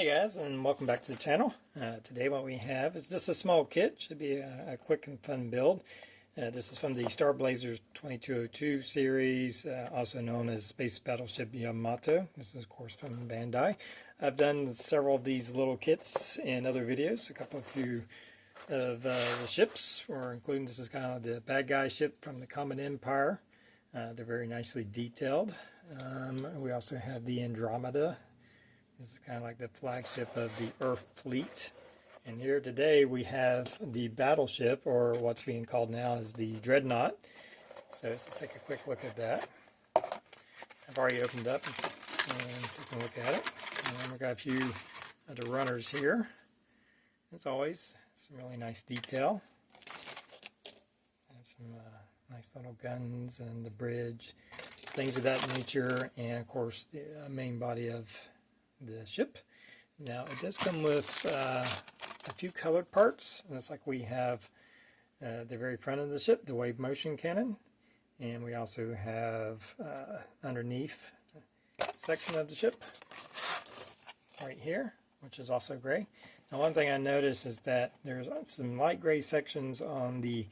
guys, and welcome back to the channel. Today what we have is just a small kit. Should be a quick and fun build. This is from the Starblazers 2202 series, also known as Space Battleship Yamato. This is of course from Bandai. I've done several of these little kits in other videos, a few of the ships, or including this is kind of the bad guy ship from the Common Empire. They're very nicely detailed. We also have the Andromeda. This is kind of like the flagship of the Earth fleet. And here today we have the battleship, or what's being called now as the Dreadnought. So let's take a quick look at that. I've already opened up and taken a look at it. And we've got a few of the runners here. As always, some really nice detail. I have some nice little guns and the bridge, things of that nature, and of course the main body of the ship. Now it does come with a few colored parts. Looks like we have the very front of the ship, the wave motion cannon, and we also have underneath section of the ship right here, which is also gray. Now one thing I noticed is that there's some light gray sections on the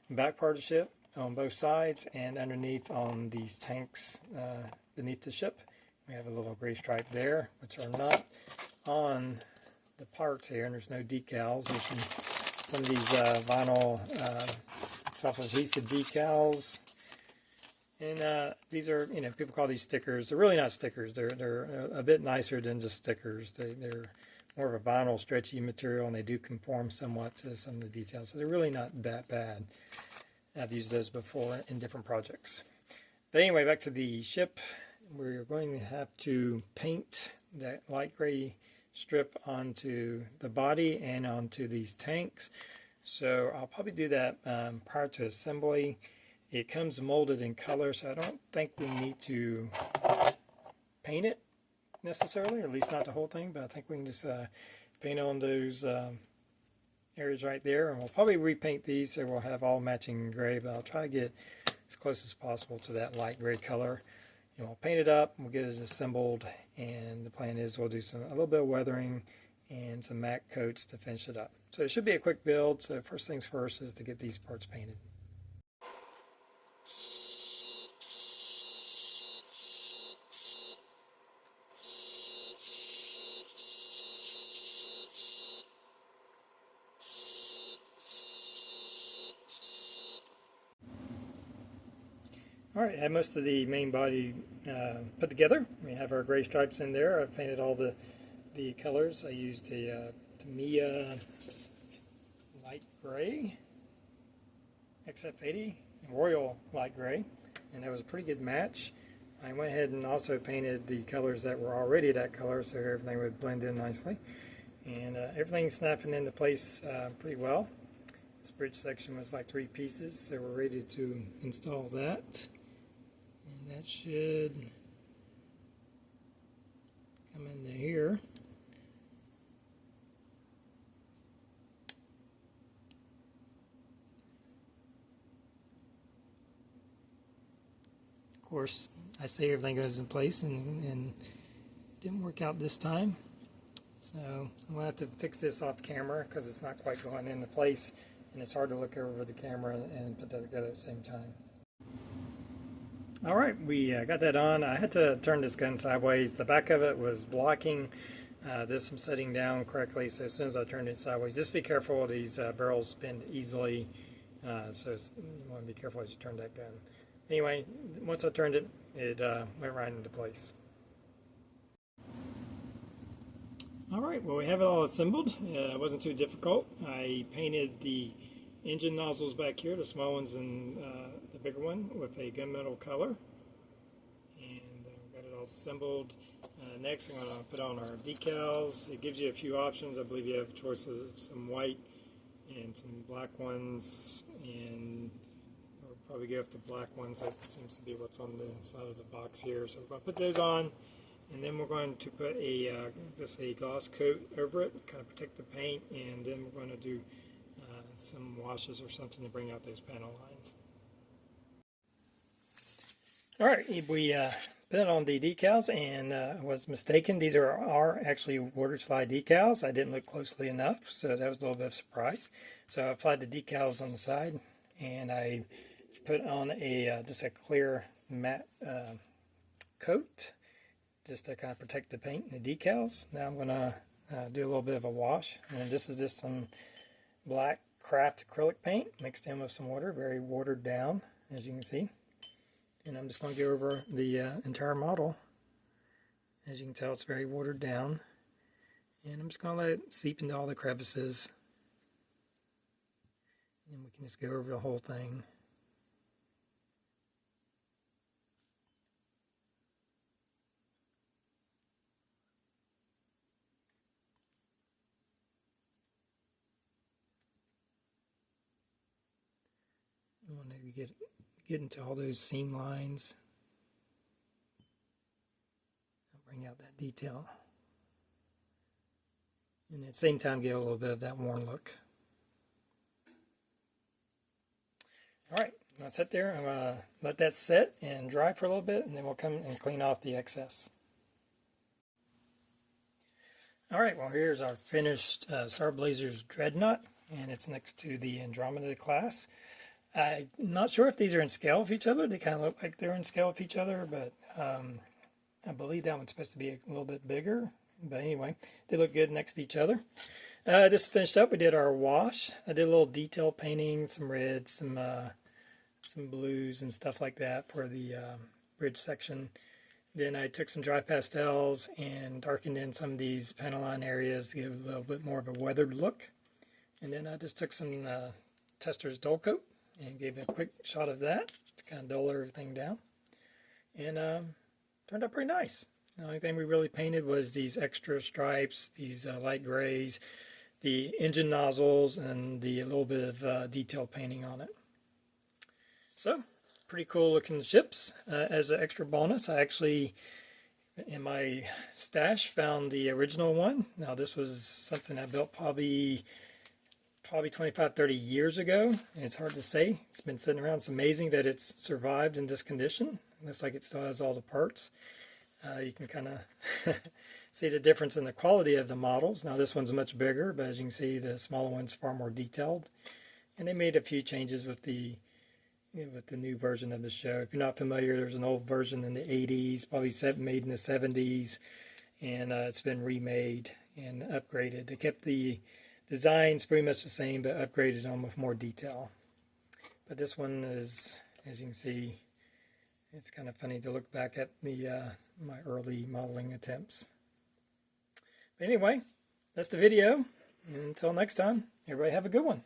back part of the ship on both sides, and underneath on these tanks beneath the ship. We have a little gray stripe there, which are not on the parts here, and there's no decals. There's some of these vinyl self-adhesive decals, and these are, people call these stickers. They're really not stickers. They're a bit nicer than just stickers. They're more of a vinyl, stretchy material, and they do conform somewhat to some of the details. So they're really not that bad. I've used those before in different projects. But anyway, back to the ship. We're going to have to paint that light gray strip onto the body and onto these tanks. So I'll probably do that prior to assembly. It comes molded in color, so I don't think we need to paint it necessarily, or at least not the whole thing, but I think we can just paint on those areas right there, and we'll probably repaint these so we'll have all matching gray, but I'll try to get as close as possible to that light gray color. We'll paint it up, we'll get it assembled, and the plan is we'll do a little bit of weathering and some matte coats to finish it up. So it should be a quick build, so first things first is to get these parts painted. Alright, I have most of the main body put together. We have our gray stripes in there. I've painted all the colors. I used a Tamiya light gray, XF80, Royal light gray, and that was a pretty good match. I went ahead and also painted the colors that were already that color so everything would blend in nicely. And everything's snapping into place pretty well. This bridge section was like 3 pieces, so we're ready to install that. And that should come into here. Of course, I say everything goes in place, and didn't work out this time. So I'm going to have to fix this off camera because it's not quite going into place, and it's hard to look over the camera and put that together at the same time. Alright, we got that on. I had to turn this gun sideways. The back of it was blocking this from setting down correctly, so as soon as I turned it sideways, just be careful, these barrels spin easily, so you want to be careful as you turn that gun. Anyway, once I turned it, it went right into place. Alright, well, we have it all assembled. It wasn't too difficult. I painted the engine nozzles back here, the small ones and the bigger one, with a gunmetal color. And got it all assembled. Next, I'm going to put on our decals. It gives you a few options. I believe you have choices of some white and some black ones, and we'll probably go with the black ones. That seems to be what's on the side of the box here. So we're going to put those on. And then we're going to put just a gloss coat over it, kind of protect the paint, and then we're going to do some washes or something to bring out those panel lines. Alright, we put it on the decals and was mistaken. These are actually water slide decals. I didn't look closely enough, so that was a little bit of a surprise. So I applied the decals on the side, and I put on a just a clear matte coat just to kind of protect the paint and the decals. Now I'm going to do a little bit of a wash, and this is just some black craft acrylic paint mixed in with some water, very watered down, as you can see. And I'm just going to go over the entire model. As you can tell, it's very watered down, and I'm just going to let it seep into all the crevices, and we can just go over the whole thing. I want to get into all those seam lines. I'll bring out that detail. And at the same time get a little bit of that worn look. Alright, I'm going to sit there. I'm going to let that sit and dry for a little bit, and then we'll come and clean off the excess. Alright, well, here's our finished Starblazers Dreadnought, and it's next to the Andromeda class. I'm not sure if these are in scale with each other. They kind of look like they're in scale with each other, but I believe that one's supposed to be a little bit bigger. But anyway, they look good next to each other. This finished up. We did our wash. I did a little detail painting, some reds, some blues and stuff like that for the bridge section. Then I took some dry pastels and darkened in some of these panel line areas to give a little bit more of a weathered look. And then I just took some Tester's Dull Coat and gave a quick shot of that to kind of dull everything down. And turned out pretty nice. The only thing we really painted was these extra stripes, these light grays, the engine nozzles, and the little bit of detail painting on it. So, pretty cool looking ships. As an extra bonus, I actually, in my stash, found the original one. Now this was something I built probably 25-30 years ago, and it's hard to say. It's been sitting around. It's amazing that it's survived in this condition. It looks like it still has all the parts. You can kind of see the difference in the quality of the models. Now this one's much bigger, but as you can see, the smaller one's far more detailed. And they made a few changes with the new version of the show. If you're not familiar, there's an old version in the 80s, probably made in the 70s, and it's been remade and upgraded. They kept the designs pretty much the same, but upgraded them with more detail. But this one is, as you can see, it's kind of funny to look back at my early modeling attempts. But anyway, that's the video. Until next time, everybody have a good one.